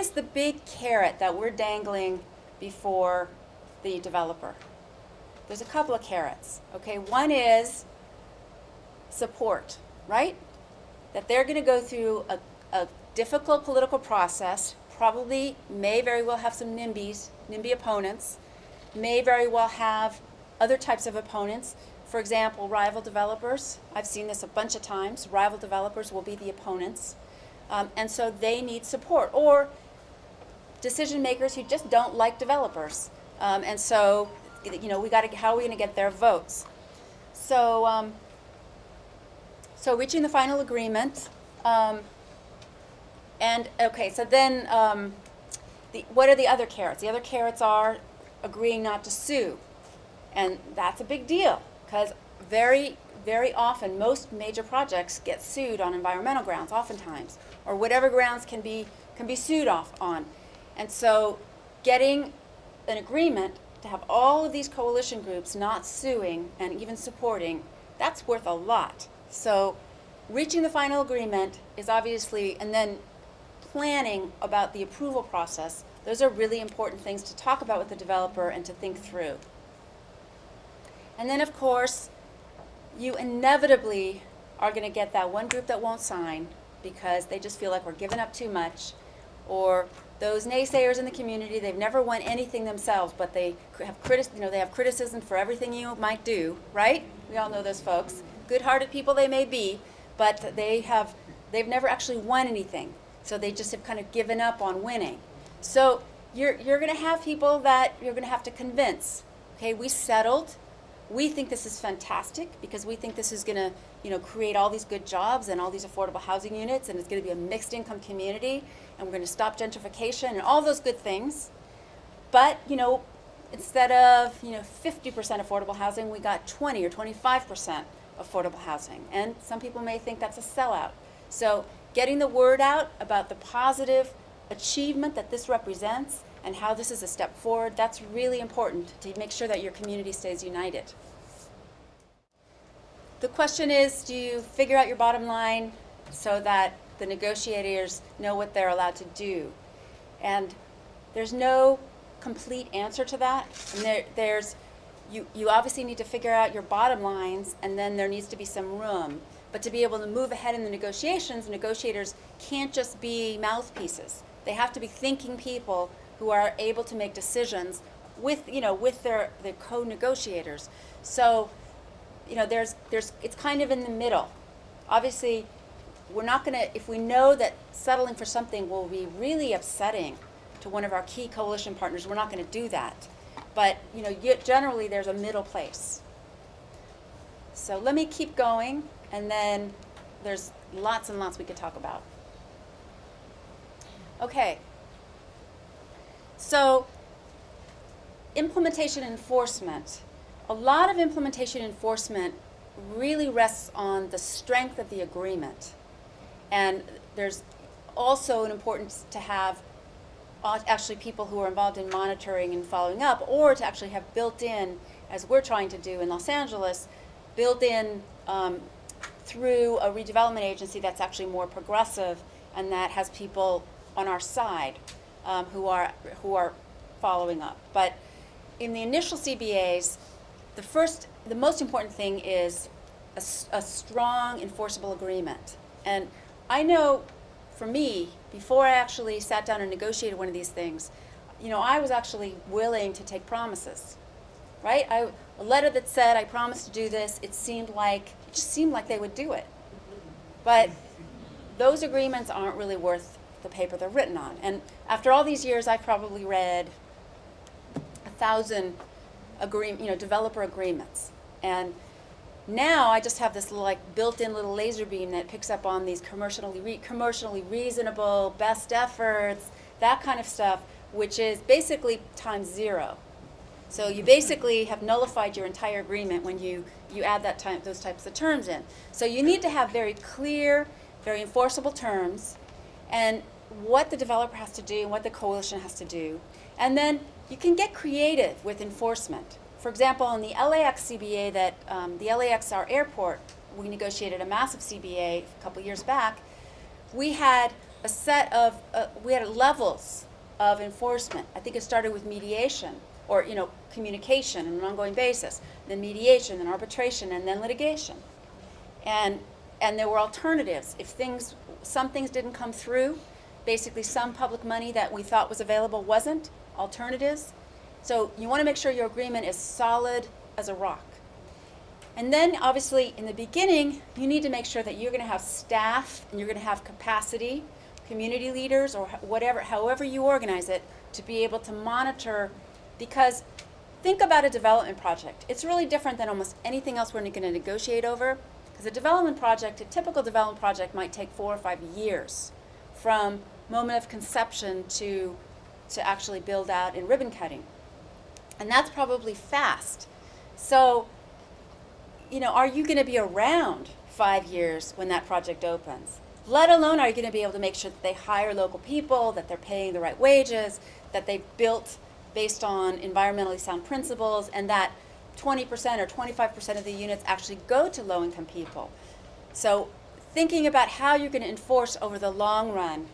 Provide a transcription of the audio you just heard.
is the big carrot that we're dangling before the developer? There's a couple of carrots, okay? One is support, right? That they're going to go through a difficult political process, probably may very well have some NIMBY opponents, may very well have other types of opponents. For example, rival developers. I've seen this a bunch of times. Rival developers will be the opponents. And so they need support. Or decision makers who just don't like developers. And so, how are we going to get their votes? So, so reaching the final agreement. And okay, so then what are the other carrots? The other carrots are agreeing not to sue. And that's a big deal because very, very often most major projects get sued on environmental grounds, oftentimes, or whatever grounds can be sued on. And so getting an agreement to have all of these coalition groups not suing and even supporting, that's worth a lot. So reaching the final agreement is obviously, and then planning about the approval process, those are really important things to talk about with the developer and to think through. And then, of course, you inevitably are going to get that one group that won't sign because they just feel like we're giving up too much, or those naysayers in the community, they've never won anything themselves, but they have they have criticism for everything you might do, right? We all know those folks. Good-hearted people they may be, but they've never actually won anything. So they just have kind of given up on winning. So you're going to have people that you're going to have to convince. Okay, we settled. We think this is fantastic because we think this is going to, create all these good jobs and all these affordable housing units, and it's going to be a mixed income community, and we're going to stop gentrification and all those good things. But, instead of, 50% affordable housing, we got 20 or 25% affordable housing. And some people may think that's a sellout. So getting the word out about the positive achievement that this represents and how this is a step forward, that's really important to make sure that your community stays united. The question is, do you figure out your bottom line so that the negotiators know what they're allowed to do? And there's no complete answer to that. And you obviously need to figure out your bottom lines, and then there needs to be some room. But to be able to move ahead in the negotiations, negotiators can't just be mouthpieces. They have to be thinking people who are able to make decisions with their co-negotiators. So, it's kind of in the middle. Obviously, we're not going to, if we know that settling for something will be really upsetting to one of our key coalition partners, we're not going to do that. But, generally there's a middle place. So let me keep going, and then there's lots and lots we could talk about. Okay. So, implementation and enforcement. A lot of implementation and enforcement really rests on the strength of the agreement. And there's also an importance to have actually people who are involved in monitoring and following up, or to actually have built in, as we're trying to do in Los Angeles, built in through a redevelopment agency that's actually more progressive and that has people on our side who are following up. But in the initial CBAs, the most important thing is a strong enforceable agreement. And I know, for me, before I actually sat down and negotiated one of these things, I was actually willing to take promises, right? A letter that said I promised to do this, it just seemed like they would do it. But those agreements aren't really worth the paper they're written on. And after all these years, I've probably read 1,000 developer agreements. And now I just have this built-in little laser beam that picks up on these commercially reasonable, best efforts, that kind of stuff, which is basically times zero. So you basically have nullified your entire agreement when you add those types of terms in. So you need to have very clear, very enforceable terms, and what the developer has to do and what the coalition has to do. And then you can get creative with enforcement. For example, in the LAX CBA the LAX, our airport, we negotiated a massive CBA a couple years back. We had a set of, we had levels of enforcement. I think it started with mediation, or, communication on an ongoing basis, then mediation, then arbitration, and then litigation. And there were alternatives. If some things didn't come through, basically some public money that we thought was available wasn't, alternatives. So you want to make sure your agreement is solid as a rock. And then, obviously, in the beginning, you need to make sure that you're going to have staff and you're going to have capacity, community leaders, or whatever, however you organize it, to be able to monitor. Because think about a development project. It's really different than almost anything else we're going to negotiate over. Because a typical development project might take 4 or 5 years from moment of conception to actually build out in ribbon cutting. And that's probably fast. So, are you going to be around 5 years when that project opens? Let alone, are you going to be able to make sure that they hire local people, that they're paying the right wages, that they've built based on environmentally sound principles, and that 20% or 25% of the units actually go to low-income people. So thinking about how you're going to enforce over the long run